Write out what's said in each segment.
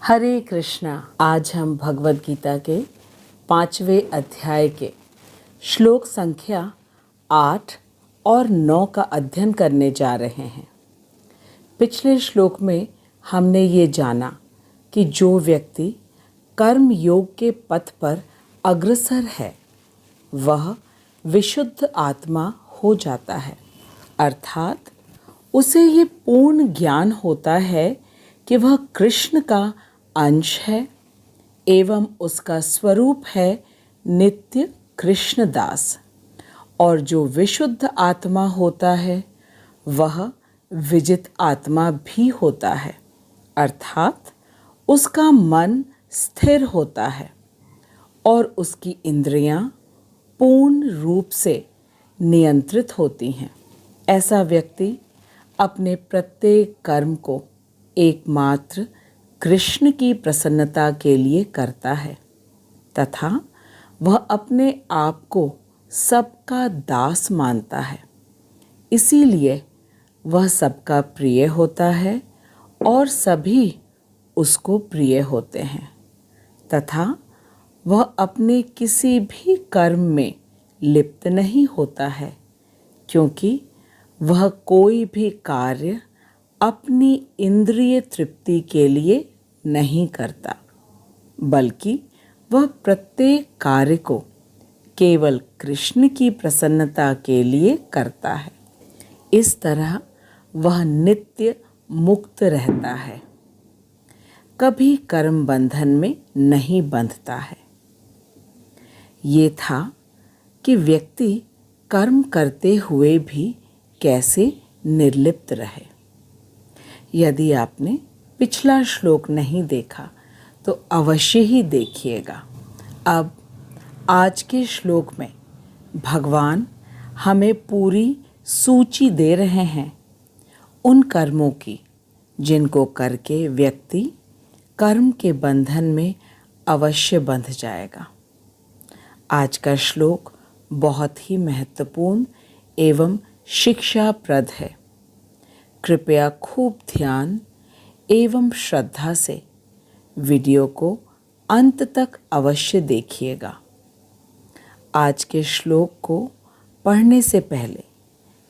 हरे कृष्णा। आज हम भगवद गीता के 5वें अध्याय के श्लोक संख्या 8 और 9 का अध्ययन करने जा रहे हैं। पिछले श्लोक में हमने ये जाना कि जो व्यक्ति कर्म योग के पथ पर अग्रसर है वह विशुद्ध आत्मा हो जाता है, अर्थात उसे ये पूर्ण ज्ञान होता है कि वह कृष्ण का अंश है एवं उसका स्वरूप है नित्य कृष्णदास। और जो विशुद्ध आत्मा होता है वह विजित आत्मा भी होता है, अर्थात उसका मन स्थिर होता है और उसकी इंद्रियां पूर्ण रूप से नियंत्रित होती हैं। ऐसा व्यक्ति अपने प्रत्येक कर्म को एकमात्र कृष्ण की प्रसन्नता के लिए करता है तथा वह अपने आप को सबका दास मानता है। इसीलिए वह सबका प्रिय होता है और सभी उसको प्रिय होते हैं तथा वह अपने किसी भी कर्म में लिप्त नहीं होता है, क्योंकि वह कोई भी कार्य अपनी इंद्रिय तृप्ति के लिए नहीं करता, बल्कि वह प्रत्येक कार्य को केवल कृष्ण की प्रसन्नता के लिए करता है। इस तरह वह नित्य मुक्त रहता है, कभी कर्म बंधन में नहीं बंधता है। ये था कि व्यक्ति कर्म करते हुए भी कैसे निर्लिप्त रहे। यदि आपने पिछला श्लोक नहीं देखा तो अवश्य ही देखिएगा। अब आज के श्लोक में भगवान हमें पूरी सूची दे रहे हैं उन कर्मों की जिनको करके व्यक्ति कर्म के बंधन में अवश्य बंध जाएगा। आज का श्लोक बहुत ही महत्वपूर्ण एवं शिक्षाप्रद है। कृपया खूब ध्यान एवं श्रद्धा से वीडियो को अंत तक अवश्य देखिएगा। आज के श्लोक को पढ़ने से पहले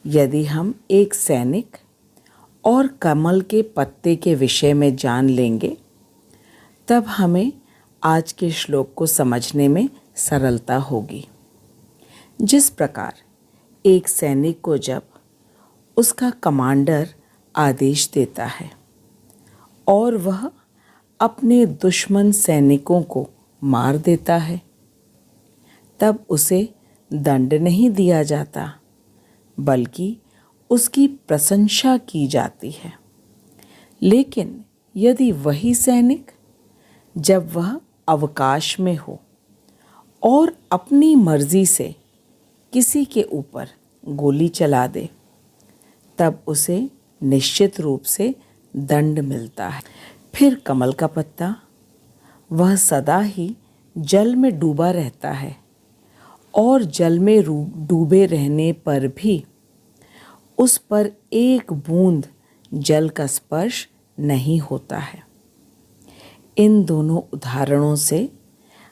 यदि हम एक सैनिक और कमल के पत्ते के विषय में जान लेंगे तब हमें आज के श्लोक को समझने में सरलता होगी। जिस प्रकार एक सैनिक को जब उसका कमांडर आदेश देता है और वह अपने दुश्मन सैनिकों को मार देता है, तब उसे दंड नहीं दिया जाता बल्कि उसकी प्रशंसा की जाती है। लेकिन यदि वही सैनिक जब वह अवकाश में हो और अपनी मर्जी से किसी के ऊपर गोली चला दे तब उसे निश्चित रूप से दंड मिलता है। फिर कमल का पत्ता, वह सदा ही जल में डूबा रहता है और जल में डूबे रहने पर भी उस पर एक बूंद जल का स्पर्श नहीं होता है। इन दोनों उदाहरणों से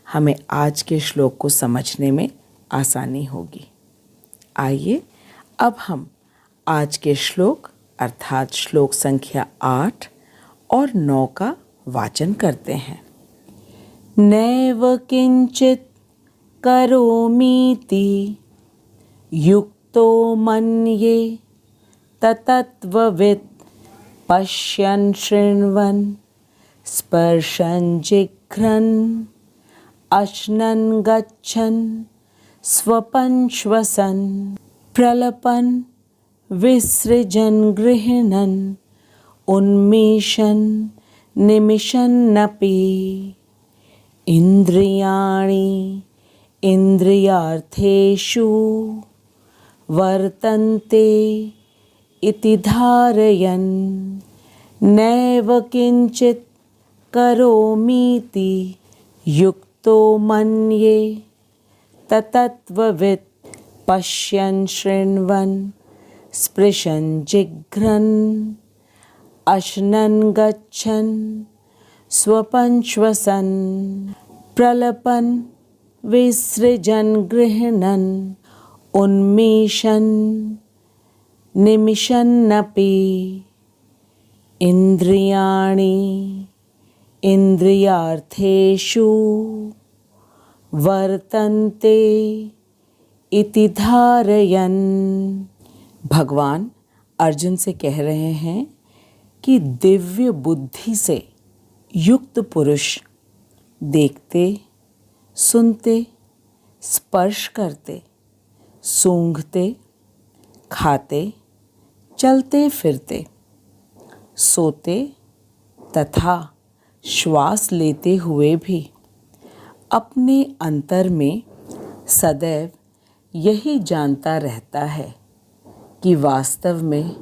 हमें आज के श्लोक को समझने में आसानी होगी। आइए अब हम आज के श्लोक अर्थात श्लोक संख्या 8 और 9 का वाचन करते हैं। नैव किंचित करोमीति युक्तो मन्ये ततत्ववित् पश्यन् शृण्वन् स्पर्शन् जिघ्रन् अश्नन् गच्छन् स्वपन् श्वसन् प्रलपन् विसृजन् गृह्णन् उन्मेषन् निमिषन्नपि इन्द्रियाणि इन्द्रियार्थेषु वर्तन्ते इति धारयन् नैव किंचित् करोमीति युक्तो मन्ये ततत्ववित् पश्यन् शृण्वन् स्पृशन् जिघ्रन् अश्नन् गच्छन् स्वपन श्वसन प्रलपन विसृजन गृह्णन् उन्मीषन् निमिषन्नपि इन्द्रियाणि इन्द्रियार्थेषु वर्तन्ते इति धारयन्। भगवान अर्जुन से कह रहे हैं कि दिव्य बुद्धि से युक्त पुरुष देखते, सुनते, स्पर्श करते, सूंघते, खाते, चलते फिरते, सोते तथा श्वास लेते हुए भी अपने अंतर में सदैव यही जानता रहता है कि वास्तव में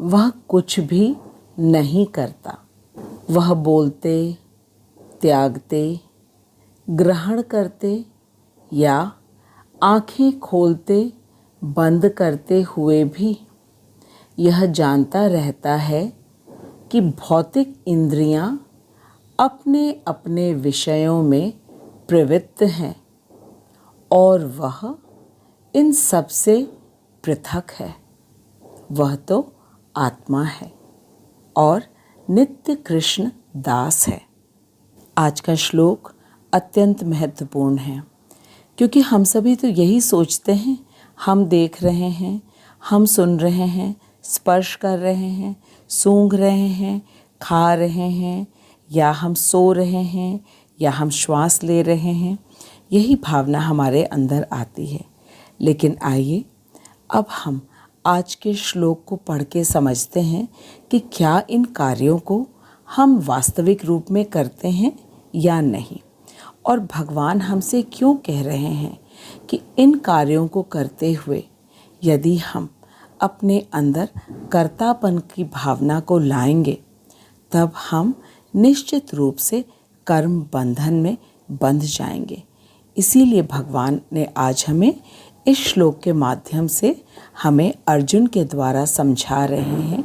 वह कुछ भी नहीं करता। वह बोलते, त्यागते, ग्रहण करते या आँखें खोलते बंद करते हुए भी यह जानता रहता है कि भौतिक इंद्रियां अपने अपने विषयों में प्रवृत्त हैं और वह इन सब से पृथक है। वह तो आत्मा है और नित्य कृष्ण दास है। आज का श्लोक अत्यंत महत्वपूर्ण है क्योंकि हम सभी तो यही सोचते हैं, हम देख रहे हैं, हम सुन रहे हैं, स्पर्श कर रहे हैं, सूंघ रहे हैं, खा रहे हैं, या हम सो रहे हैं, या हम श्वास ले रहे हैं। यही भावना हमारे अंदर आती है। लेकिन आइए अब हम आज के श्लोक को पढ़ के समझते हैं कि क्या इन कार्यों को हम वास्तविक रूप में करते हैं या नहीं, और भगवान हमसे क्यों कह रहे हैं कि इन कार्यों को करते हुए यदि हम अपने अंदर कर्तापन की भावना को लाएंगे तब हम निश्चित रूप से कर्म बंधन में बंध जाएंगे। इसीलिए भगवान ने आज हमें इस श्लोक के माध्यम से हमें अर्जुन के द्वारा समझा रहे हैं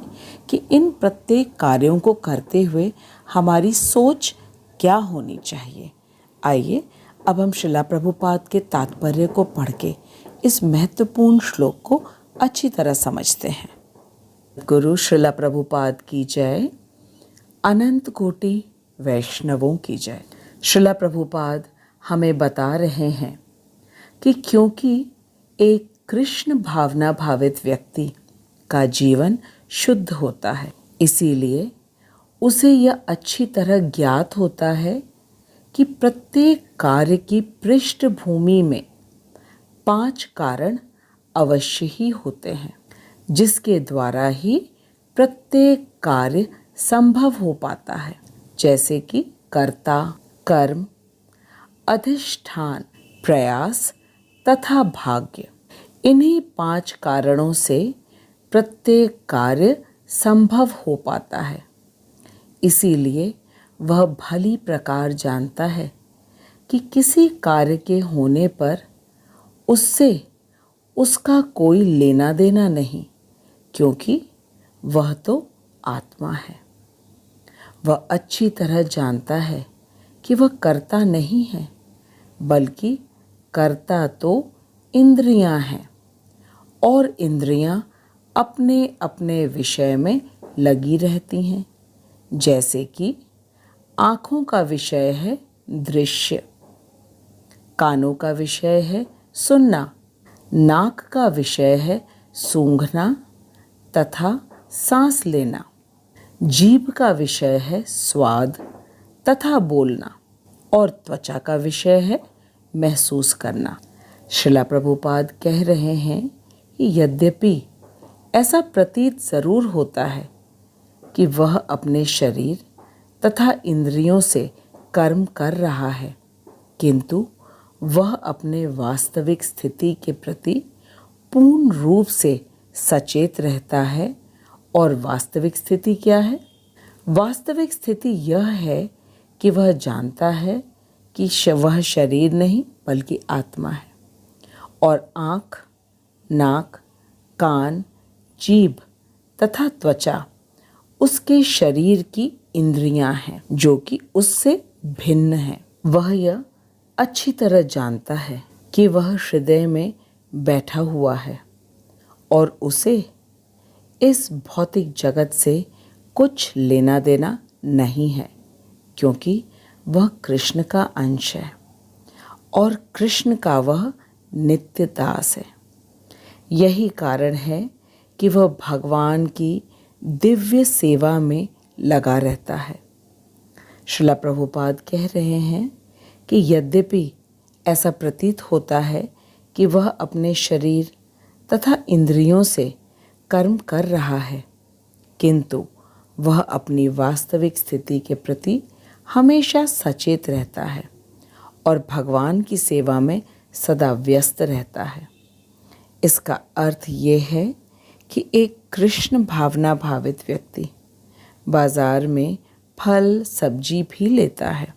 कि इन प्रत्येक कार्यों को करते हुए हमारी सोच क्या होनी चाहिए। आइए अब हम श्रीला प्रभुपाद के तात्पर्य को पढ़ के इस महत्वपूर्ण श्लोक को अच्छी तरह समझते हैं। गुरु श्रीला प्रभुपाद की जय, अनंत कोटि वैष्णवों की जय। श्रीला प्रभुपाद हमें बता रहे हैं कि क्योंकि एक कृष्ण भावना भावित व्यक्ति का जीवन शुद्ध होता है, इसीलिए उसे यह अच्छी तरह ज्ञात होता है कि प्रत्येक कार्य की पृष्ठभूमि में 5 कारण अवश्य ही होते हैं, जिसके द्वारा ही प्रत्येक कार्य संभव हो पाता है, जैसे कि कर्ता, कर्म, अधिष्ठान, प्रयास तथा भाग्य। इन्हीं 5 कारणों से प्रत्येक कार्य संभव हो पाता है। इसीलिए वह भली प्रकार जानता है कि किसी कार्य के होने पर उससे उसका कोई लेना देना नहीं, क्योंकि वह तो आत्मा है। वह अच्छी तरह जानता है कि वह कर्ता नहीं है, बल्कि कर्ता तो इंद्रियां हैं और इंद्रियां अपने अपने विषय में लगी रहती हैं। जैसे कि आँखों का विषय है दृश्य, कानों का विषय है सुनना, नाक का विषय है सूंघना तथा सांस लेना, जीभ का विषय है स्वाद तथा बोलना, और त्वचा का विषय है महसूस करना। श्रीला प्रभुपाद कह रहे हैं कि यद्यपि ऐसा प्रतीत ज़रूर होता है कि वह अपने शरीर तथा इंद्रियों से कर्म कर रहा है, किंतु वह अपने वास्तविक स्थिति के प्रति पूर्ण रूप से सचेत रहता है। और वास्तविक स्थिति क्या है? वास्तविक स्थिति यह है कि वह जानता है कि वह शरीर नहीं बल्कि आत्मा है, और आँख, नाक, कान, जीभ तथा त्वचा उसके शरीर की इंद्रियां हैं जो कि उससे भिन्न हैं। वह यह अच्छी तरह जानता है कि वह हृदय में बैठा हुआ है और उसे इस भौतिक जगत से कुछ लेना देना नहीं है, क्योंकि वह कृष्ण का अंश है और कृष्ण का वह नित्य दास है। यही कारण है कि वह भगवान की दिव्य सेवा में लगा रहता है। श्रील प्रभुपाद कह रहे हैं कि यद्यपि ऐसा प्रतीत होता है कि वह अपने शरीर तथा इंद्रियों से कर्म कर रहा है, किंतु वह अपनी वास्तविक स्थिति के प्रति हमेशा सचेत रहता है और भगवान की सेवा में सदा व्यस्त रहता है। इसका अर्थ ये है कि एक कृष्ण भावना भावित व्यक्ति बाजार में फल सब्जी भी लेता है,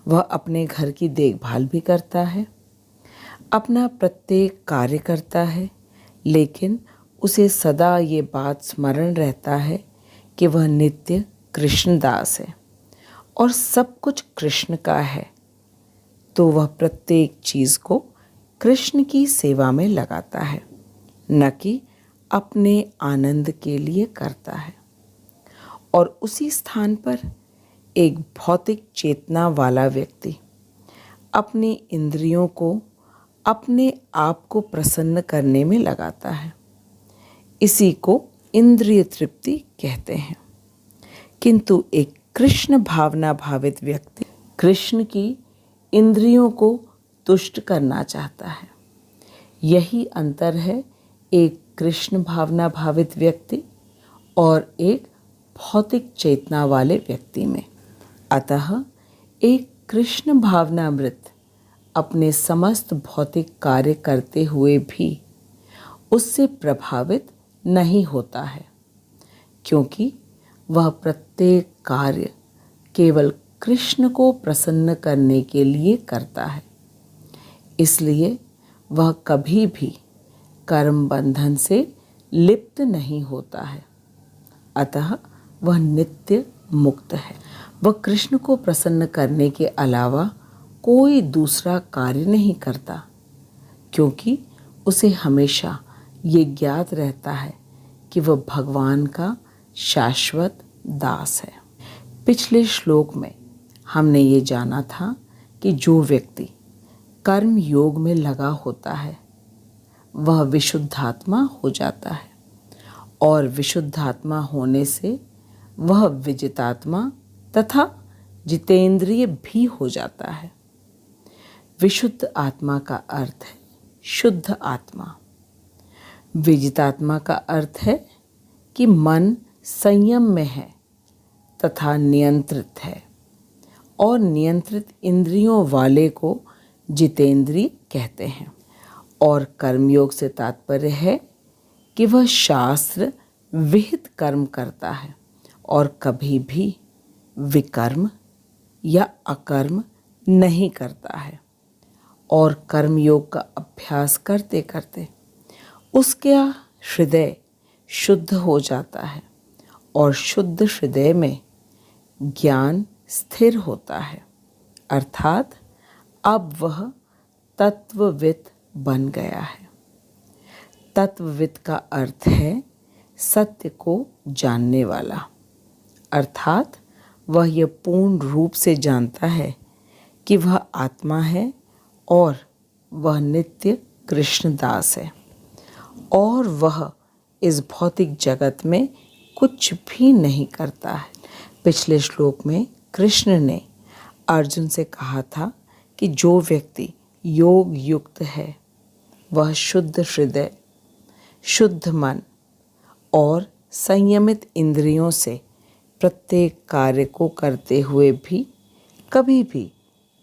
वह अपने घर की देखभाल भी करता है, अपना प्रत्येक कार्य करता है, लेकिन उसे सदा ये बात स्मरण रहता है कि वह नित्य कृष्णदास है और सब कुछ कृष्ण का है, तो वह प्रत्येक चीज़ को कृष्ण की सेवा में लगाता है, न कि अपने आनंद के लिए करता है। और उसी स्थान पर एक भौतिक चेतना वाला व्यक्ति अपनी इंद्रियों को अपने आप को प्रसन्न करने में लगाता है। इसी को इंद्रिय तृप्ति कहते हैं। किंतु एक कृष्ण भावना भावित व्यक्ति कृष्ण की इंद्रियों को तुष्ट करना चाहता है। यही अंतर है एक कृष्ण भावना भावित व्यक्ति और एक भौतिक चेतना वाले व्यक्ति में। अतः एक कृष्ण भावनामृत अपने समस्त भौतिक कार्य करते हुए भी उससे प्रभावित नहीं होता है, क्योंकि वह प्रत्येक कार्य केवल कृष्ण को प्रसन्न करने के लिए करता है। इसलिए वह कभी भी कर्म बंधन से लिप्त नहीं होता है। अतः वह नित्य मुक्त है। वह कृष्ण को प्रसन्न करने के अलावा कोई दूसरा कार्य नहीं करता, क्योंकि उसे हमेशा ये ज्ञात रहता है कि वह भगवान का शाश्वत दास है। पिछले श्लोक में हमने ये जाना था कि जो व्यक्ति कर्म योग में लगा होता है वह विशुद्धात्मा हो जाता है और विशुद्धात्मा होने से वह विजितात्मा तथा जितेंद्रिय भी हो जाता है। विशुद्ध आत्मा का अर्थ है शुद्ध आत्मा। विजितात्मा का अर्थ है कि मन संयम में है तथा नियंत्रित है, और नियंत्रित इंद्रियों वाले को जितेंद्रिय कहते हैं। और कर्मयोग से तात्पर्य है कि वह शास्त्र विहित कर्म करता है और कभी भी विकर्म या अकर्म नहीं करता है। और कर्मयोग का अभ्यास करते करते उसका हृदय शुद्ध हो जाता है और शुद्ध हृदय में ज्ञान स्थिर होता है, अर्थात अब वह तत्वविद बन गया है। तत्वविद का अर्थ है सत्य को जानने वाला, अर्थात वह यह पूर्ण रूप से जानता है कि वह आत्मा है और वह नित्य कृष्णदास है और वह इस भौतिक जगत में कुछ भी नहीं करता है। पिछले श्लोक में कृष्ण ने अर्जुन से कहा था कि जो व्यक्ति योग युक्त है वह शुद्ध हृदय, शुद्ध मन और संयमित इंद्रियों से प्रत्येक कार्य को करते हुए भी कभी भी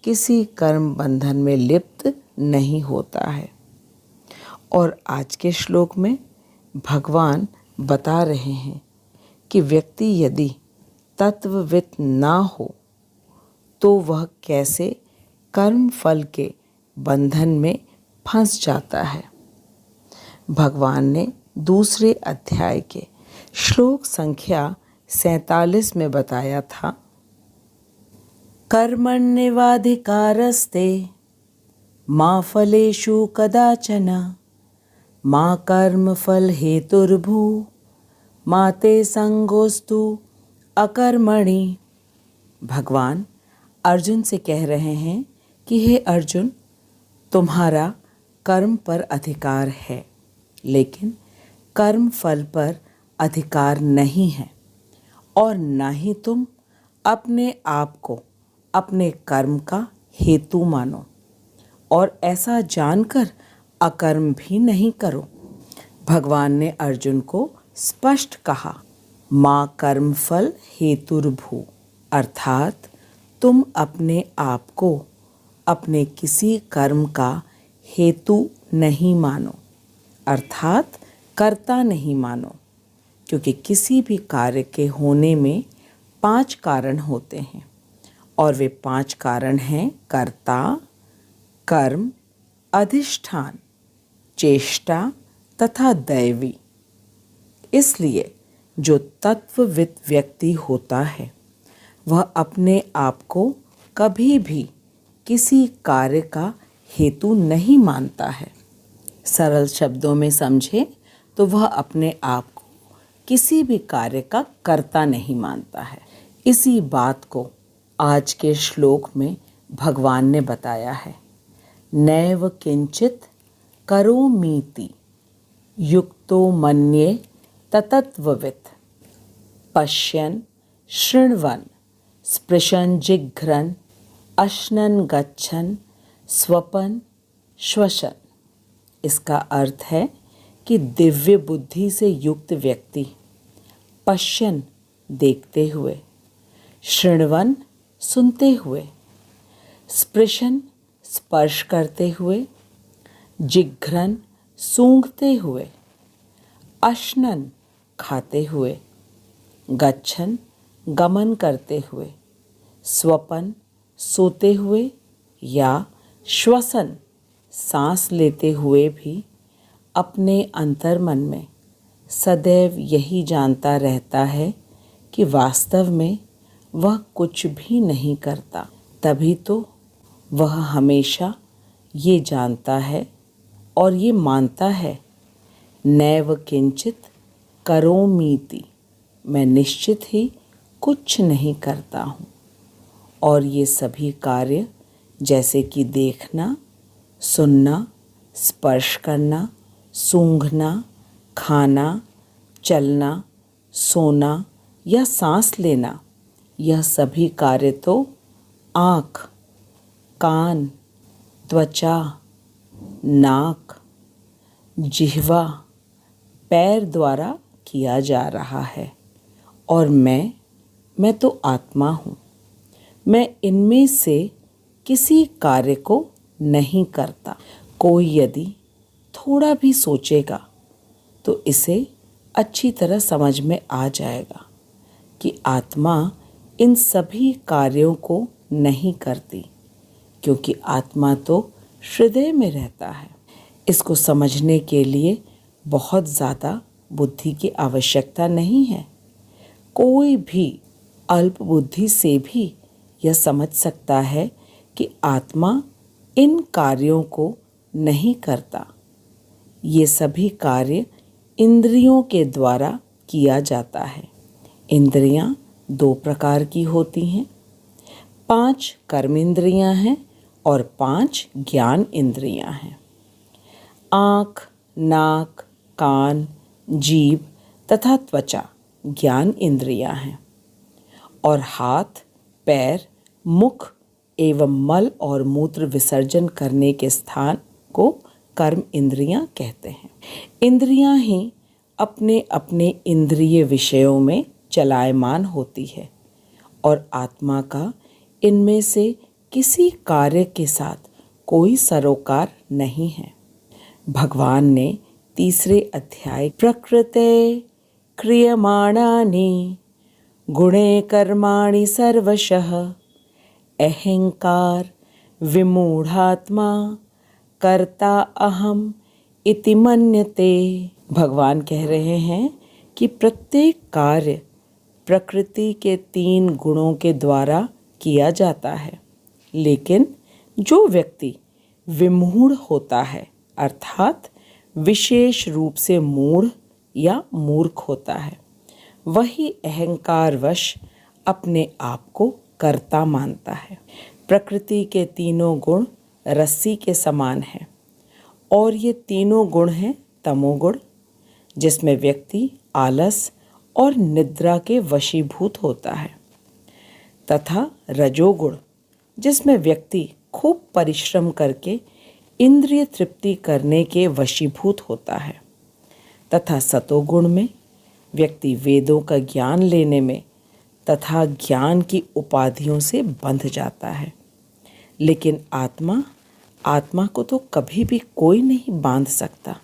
किसी कर्म बंधन में लिप्त नहीं होता है। और आज के श्लोक में भगवान बता रहे हैं कि व्यक्ति यदि तत्वविद ना हो तो वह कैसे कर्म फल के बंधन में फंस जाता है। भगवान ने दूसरे अध्याय के श्लोक संख्या 47 में बताया था, कर्मण्येवाधिकारस्ते मा फलेषु कदाचन मा कर्मफल हेतुर्भू मा ते संगोस्तु अकर्मणि। भगवान अर्जुन से कह रहे हैं कि हे अर्जुन, तुम्हारा कर्म पर अधिकार है, लेकिन कर्म फल पर अधिकार नहीं है, और ना ही तुम अपने आप को अपने कर्म का हेतु मानो, और ऐसा जानकर अकर्म भी नहीं करो। भगवान ने अर्जुन को स्पष्ट कहा, माँ कर्मफल हेतुर्भू, अर्थात तुम अपने आप को अपने किसी कर्म का हेतु नहीं मानो, अर्थात कर्ता नहीं मानो, क्योंकि किसी भी कार्य के होने में 5 कारण होते हैं, और वे 5 कारण हैं कर्ता, कर्म, अधिष्ठान, चेष्टा तथा दैवी। इसलिए जो तत्वविद व्यक्ति होता है वह अपने आप को कभी भी किसी कार्य का हेतु नहीं मानता है। सरल शब्दों में समझे तो वह अपने आप को किसी भी कार्य का कर्ता नहीं मानता है। इसी बात को आज के श्लोक में भगवान ने बताया है। नैव किंचित करोमीति युक्तो मन्ये ततत्ववित् पश्यन् शृण्वन् स्पृशन् जिघ्रन् अश्नन् गच्छन् स्वपन् श्वसन्। इसका अर्थ है कि दिव्य बुद्धि से युक्त व्यक्ति पश्यन् देखते हुए, शृण्वन् सुनते हुए, स्पृशन् स्पर्श करते हुए, जिघ्रन् सूंघते हुए, अश्नन् खाते हुए, गच्छन् गमन करते हुए, स्वपन सोते हुए, या श्वसन सांस लेते हुए भी अपने अंतर्मन में सदैव यही जानता रहता है कि वास्तव में वह कुछ भी नहीं करता। तभी तो वह हमेशा ये जानता है और ये मानता है, नैव किंचित करोमीति, मैं निश्चित ही कुछ नहीं करता हूँ। और ये सभी कार्य जैसे कि देखना, सुनना, स्पर्श करना, सूंघना, खाना, चलना, सोना या सांस लेना, यह सभी कार्य तो आँख, कान, त्वचा, नाक, जिह्वा, पैर द्वारा किया जा रहा है। और मैं तो आत्मा हूँ। मैं इनमें से किसी कार्य को नहीं करता। कोई यदि थोड़ा भी सोचेगा तो इसे अच्छी तरह समझ में आ जाएगा कि आत्मा इन सभी कार्यों को नहीं करती, क्योंकि आत्मा तो हृदय में रहता है। इसको समझने के लिए बहुत ज़्यादा बुद्धि की आवश्यकता नहीं है। कोई भी अल्प बुद्धि से भी यह समझ सकता है कि आत्मा इन कार्यों को नहीं करता। ये सभी कार्य इंद्रियों के द्वारा किया जाता है। इंद्रियां 2 प्रकार की होती हैं। 5 कर्म इंद्रियां हैं और 5 ज्ञान इंद्रियां हैं। आँख, नाक, कान, जीभ तथा त्वचा ज्ञान इंद्रियां हैं, और हाथ, पैर, मुख एवं मल और मूत्र विसर्जन करने के स्थान को कर्म इंद्रियां कहते हैं। इंद्रियां ही अपने अपने इंद्रिय विषयों में चलायमान होती है, और आत्मा का इनमें से किसी कार्य के साथ कोई सरोकार नहीं है। भगवान ने 3 अध्याय प्रकृते क्रियमाणानि गुणे कर्माणि सर्वशः अहंकार विमूढ़ात्मा कर्ता अहम इति मन्यते। भगवान कह रहे हैं कि प्रत्येक कार्य प्रकृति के 3 गुणों के द्वारा किया जाता है। लेकिन जो व्यक्ति विमूढ़ होता है अर्थात विशेष रूप से मूढ़ या मूर्ख होता है, वही अहंकारवश अपने आप को कर्ता मानता है। प्रकृति के तीनों गुण रस्सी के समान हैं और ये तीनों गुण हैं तमोगुण, जिसमें व्यक्ति आलस और निद्रा के वशीभूत होता है, तथा रजोगुण, जिसमें व्यक्ति खूब परिश्रम करके इंद्रिय तृप्ति करने के वशीभूत होता है, तथा सतोगुण में व्यक्ति वेदों का ज्ञान लेने में तथा ज्ञान की उपाधियों से बंध जाता है। लेकिन आत्मा को तो कभी भी कोई नहीं बांध सकता,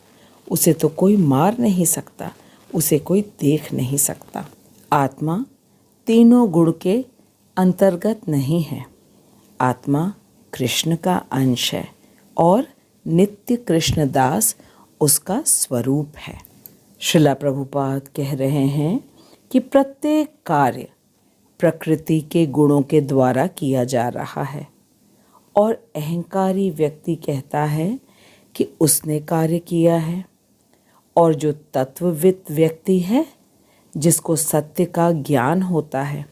उसे तो कोई मार नहीं सकता, उसे कोई देख नहीं सकता। आत्मा तीनों गुण के अंतर्गत नहीं है। आत्मा कृष्ण का अंश है और नित्य कृष्णदास उसका स्वरूप है। श्रीला प्रभुपाद कह रहे हैं कि प्रत्येक कार्य प्रकृति के गुणों के द्वारा किया जा रहा है और अहंकारी व्यक्ति कहता है कि उसने कार्य किया है, और जो तत्वविद व्यक्ति है, जिसको सत्य का ज्ञान होता है,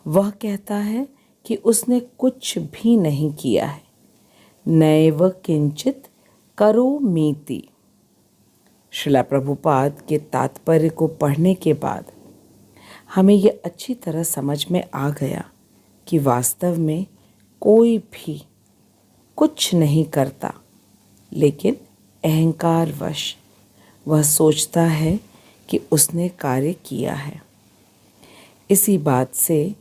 वह कहता है कि उसने कुछ भी नहीं किया है। नैव किंचित करोमीति। श्रीला प्रभुपाद के तात्पर्य को पढ़ने के बाद हमें यह अच्छी तरह समझ में आ गया कि वास्तव में कोई भी कुछ नहीं करता, लेकिन अहंकारवश वह सोचता है कि उसने कार्य किया है। इसी बात से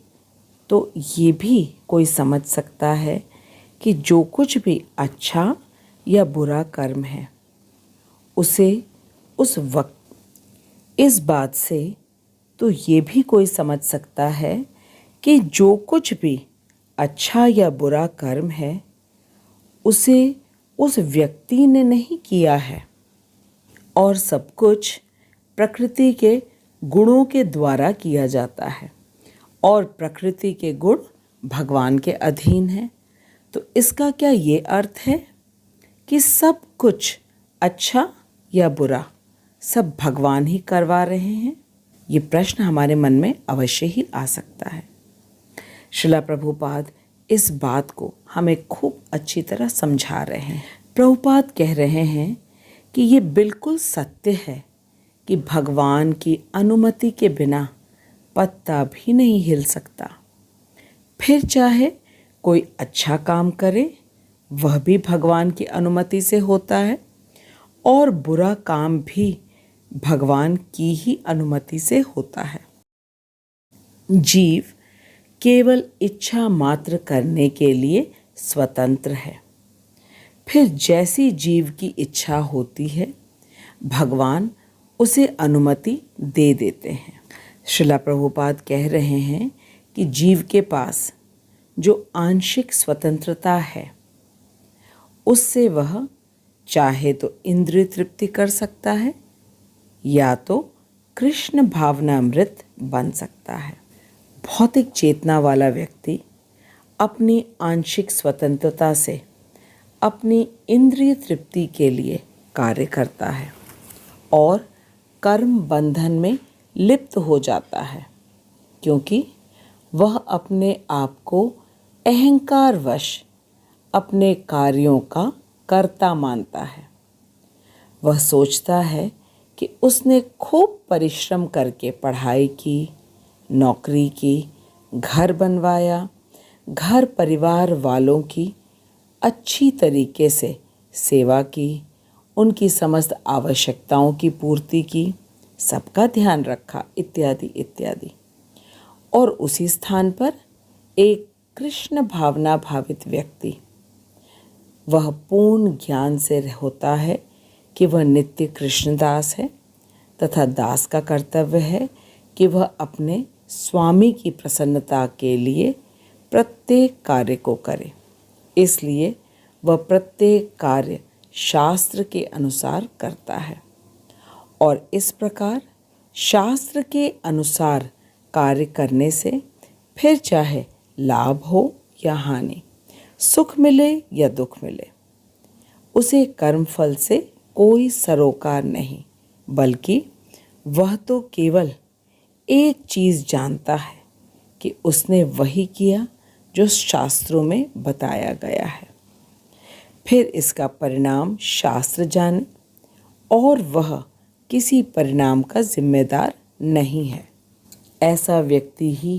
तो ये भी कोई समझ सकता है कि जो कुछ भी अच्छा या बुरा कर्म है, उसे उस वक्त इस बात से तो ये भी कोई समझ सकता है कि जो कुछ भी अच्छा या बुरा कर्म है, उसे उस व्यक्ति ने नहीं किया है, और सब कुछ प्रकृति के गुणों के द्वारा किया जाता है, और प्रकृति के गुण भगवान के अधीन हैं। तो इसका क्या ये अर्थ है कि सब कुछ अच्छा या बुरा सब भगवान ही करवा रहे हैं? ये प्रश्न हमारे मन में अवश्य ही आ सकता है। श्रीला प्रभुपाद इस बात को हमें खूब अच्छी तरह समझा रहे हैं। प्रभुपाद कह रहे हैं कि ये बिल्कुल सत्य है कि भगवान की अनुमति के बिना पत्ता भी नहीं हिल सकता। फिर चाहे कोई अच्छा काम करे, वह भी भगवान की अनुमति से होता है, और बुरा काम भी भगवान की ही अनुमति से होता है। जीव केवल इच्छा मात्र करने के लिए स्वतंत्र है। फिर जैसी जीव की इच्छा होती है, भगवान उसे अनुमति दे देते हैं। श्रीला प्रभुपाद कह रहे हैं कि जीव के पास जो आंशिक स्वतंत्रता है, उससे वह चाहे तो इंद्रिय तृप्ति कर सकता है या तो कृष्ण भावनामृत बन सकता है। भौतिक चेतना वाला व्यक्ति अपनी आंशिक स्वतंत्रता से अपनी इंद्रिय तृप्ति के लिए कार्य करता है और कर्म बंधन में लिप्त हो जाता है, क्योंकि वह अपने आप को अहंकारवश अपने कार्यों का कर्ता मानता है। वह सोचता है कि उसने खूब परिश्रम करके पढ़ाई की, नौकरी की, घर बनवाया, घर परिवार वालों की अच्छी तरीके से सेवा की, उनकी समस्त आवश्यकताओं की पूर्ति की, सबका ध्यान रखा, इत्यादि इत्यादि। और उसी स्थान पर एक कृष्ण भावना भावित व्यक्ति, वह पूर्ण ज्ञान से होता है कि वह नित्य कृष्णदास है, तथा दास का कर्तव्य है कि वह अपने स्वामी की प्रसन्नता के लिए प्रत्येक कार्य को करे। इसलिए वह प्रत्येक कार्य शास्त्र के अनुसार करता है, और इस प्रकार शास्त्र के अनुसार कार्य करने से फिर चाहे लाभ हो या हानि, सुख मिले या दुख मिले, उसे कर्मफल से कोई सरोकार नहीं, बल्कि वह तो केवल एक चीज़ जानता है कि उसने वही किया जो शास्त्रों में बताया गया है। फिर इसका परिणाम शास्त्र जाने और वह किसी परिणाम का जिम्मेदार नहीं है। ऐसा व्यक्ति ही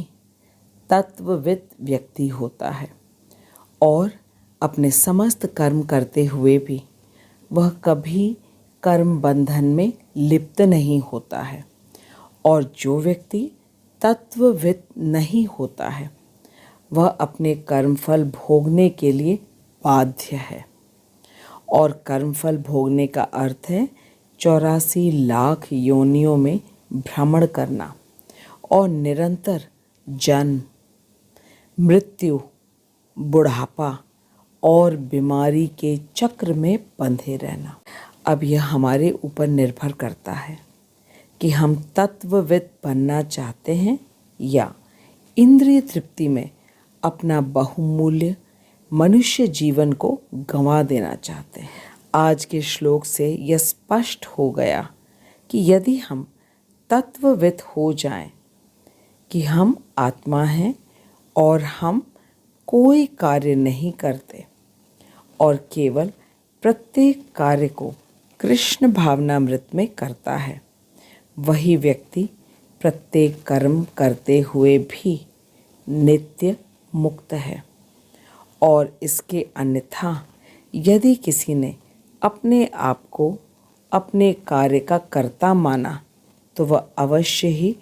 तत्वविद व्यक्ति होता है और अपने समस्त कर्म करते हुए भी वह कभी कर्म बंधन में लिप्त नहीं होता है। और जो व्यक्ति तत्वविद नहीं होता है वह अपने कर्मफल भोगने के लिए बाध्य है। और कर्मफल भोगने का अर्थ है 84 लाख योनियों में भ्रमण करना और निरंतर जन्म, मृत्यु, बुढ़ापा और बीमारी के चक्र में बंधे रहना। अब यह हमारे ऊपर निर्भर करता है कि हम तत्वविद बनना चाहते हैं या इंद्रिय तृप्ति में अपना बहुमूल्य मनुष्य जीवन को गंवा देना चाहते हैं। आज के श्लोक से यह स्पष्ट हो गया कि यदि हम तत्वविद हो जाएं कि हम आत्मा हैं और हम कोई कार्य नहीं करते और केवल प्रत्येक कार्य को कृष्ण भावनामृत में करता है, वही व्यक्ति प्रत्येक कर्म करते हुए भी नित्य मुक्त है। और इसके अन्यथा यदि किसी ने अपने आप को अपने कार्य का कर्ता माना तो वह अवश्य ही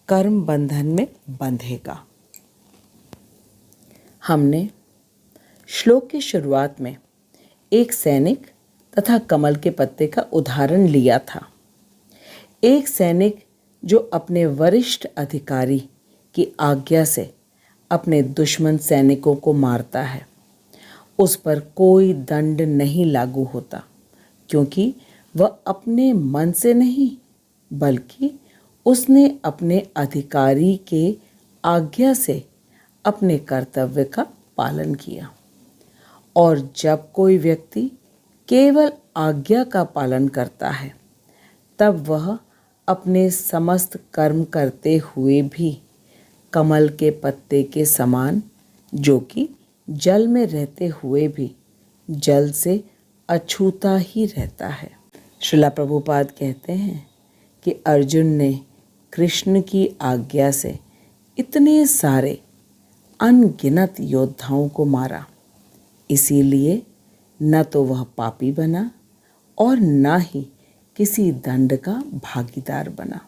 कर्म बंधन में बंधेगा। हमने श्लोक की शुरुआत में एक सैनिक तथा कमल के पत्ते का उदाहरण लिया था। एक सैनिक जो अपने वरिष्ठ अधिकारी की आज्ञा से अपने दुश्मन सैनिकों को मारता है, उस पर कोई दंड नहीं लागू होता, क्योंकि वह अपने मन से नहीं बल्कि उसने अपने अधिकारी के आज्ञा से अपने कर्तव्य का पालन किया। और जब कोई व्यक्ति केवल आज्ञा का पालन करता है तब वह अपने समस्त कर्म करते हुए भी कमल के पत्ते के समान, जो कि जल में रहते हुए भी जल से अछूता ही रहता है। श्रीला प्रभुपाद कहते हैं कि अर्जुन ने कृष्ण की आज्ञा से इतने सारे अनगिनत योद्धाओं को मारा, इसीलिए न तो वह पापी बना और न ही किसी दंड का भागीदार बना।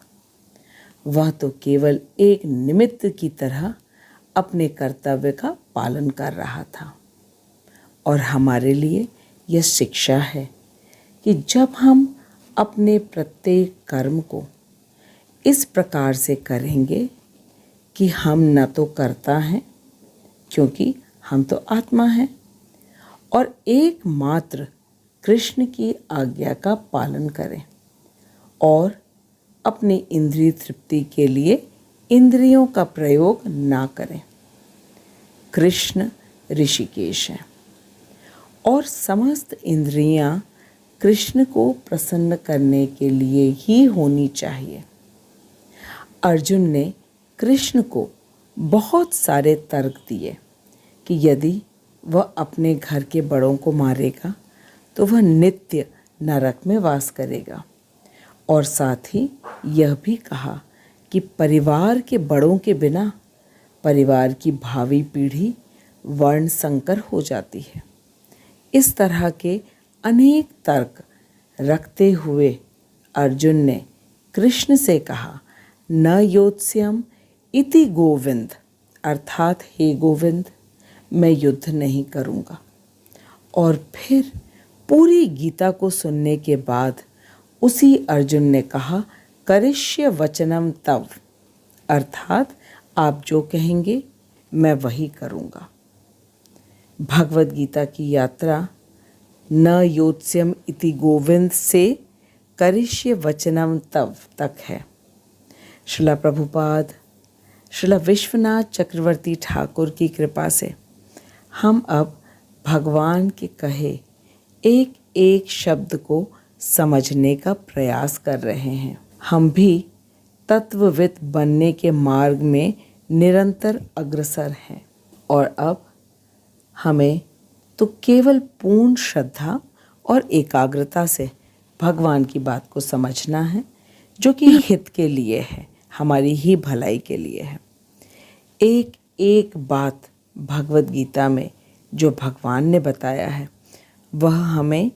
वह तो केवल एक निमित्त की तरह अपने कर्तव्य का पालन कर रहा था। और हमारे लिए यह शिक्षा है कि जब हम अपने प्रत्येक कर्म को इस प्रकार से करेंगे कि हम न तो कर्ता हैं, क्योंकि हम तो आत्मा हैं, और एकमात्र कृष्ण की आज्ञा का पालन करें और अपनी इंद्रिय तृप्ति के लिए इंद्रियों का प्रयोग ना करें। कृष्ण ऋषिकेश हैं और समस्त इंद्रियां कृष्ण को प्रसन्न करने के लिए ही होनी चाहिए। अर्जुन ने कृष्ण को बहुत सारे तर्क दिए कि यदि वह अपने घर के बड़ों को मारेगा तो वह नित्य नरक में वास करेगा, और साथ ही यह भी कहा कि परिवार के बड़ों के बिना परिवार की भावी पीढ़ी वर्ण संकर हो जाती है। इस तरह के अनेक तर्क रखते हुए अर्जुन ने कृष्ण से कहा, न योत्स्यम इति गोविंद, अर्थात हे गोविंद, मैं युद्ध नहीं करूँगा। और फिर पूरी गीता को सुनने के बाद उसी अर्जुन ने कहा, करिष्य वचनम तव, अर्थात आप जो कहेंगे मैं वही करूँगा। भगवद गीता की यात्रा न योत्स्यम इति गोविंद से करिष्य वचनम तव तक है। श्रीला प्रभुपाद श्रील विश्वनाथ चक्रवर्ती ठाकुर की कृपा से हम अब भगवान के कहे एक एक शब्द को समझने का प्रयास कर रहे हैं। हम भी तत्वविद बनने के मार्ग में निरंतर अग्रसर हैं और अब हमें तो केवल पूर्ण श्रद्धा और एकाग्रता से भगवान की बात को समझना है, जो कि हित के लिए है, हमारी ही भलाई के लिए है। एक एक बात भगवद गीता में जो भगवान ने बताया है वह हमें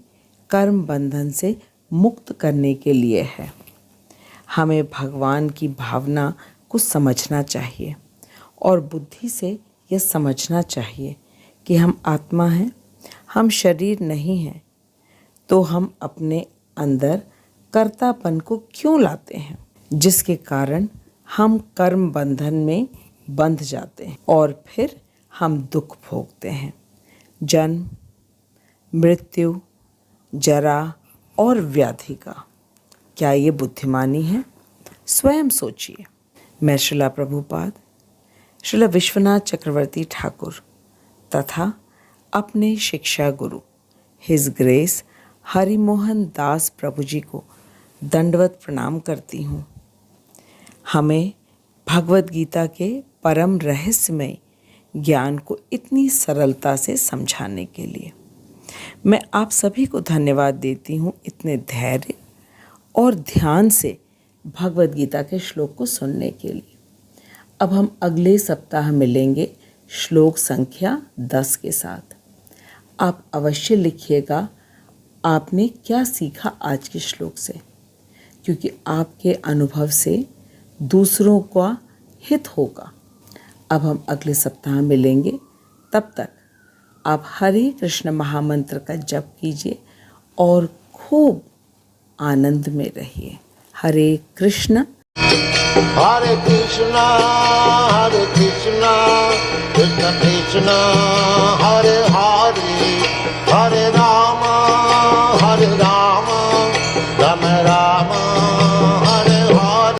कर्म बंधन से मुक्त करने के लिए है। हमें भगवान की भावना को समझना चाहिए और बुद्धि से यह समझना चाहिए कि हम आत्मा हैं, हम शरीर नहीं हैं, तो हम अपने अंदर कर्तापन को क्यों लाते हैं, जिसके कारण हम कर्म बंधन में बंध जाते हैं और फिर हम दुख भोगते हैं। जन्म, मृत्यु, जरा और व्याधि का। क्या ये बुद्धिमानी है? स्वयं सोचिए। मैं श्रीला प्रभुपाद, श्रील विश्वनाथ चक्रवर्ती ठाकुर तथा अपने शिक्षा गुरु हिज ग्रेस हरिमोहन दास प्रभु जी को दंडवत प्रणाम करती हूँ। हमें भगवद गीता के परम रहस्यमय ज्ञान को इतनी सरलता से समझाने के लिए मैं आप सभी को धन्यवाद देती हूँ, इतने धैर्य और ध्यान से भगवद गीता के श्लोक को सुनने के लिए। अब हम अगले सप्ताह मिलेंगे श्लोक संख्या 10 के साथ। आप अवश्य लिखिएगा आपने क्या सीखा आज के श्लोक से, क्योंकि आपके अनुभव से दूसरों का हित होगा। अब हम अगले सप्ताह मिलेंगे, तब तक आप हरे कृष्ण महामंत्र का जप कीजिए और खूब आनंद में रहिए। हरे कृष्ण। हरे कृष्णा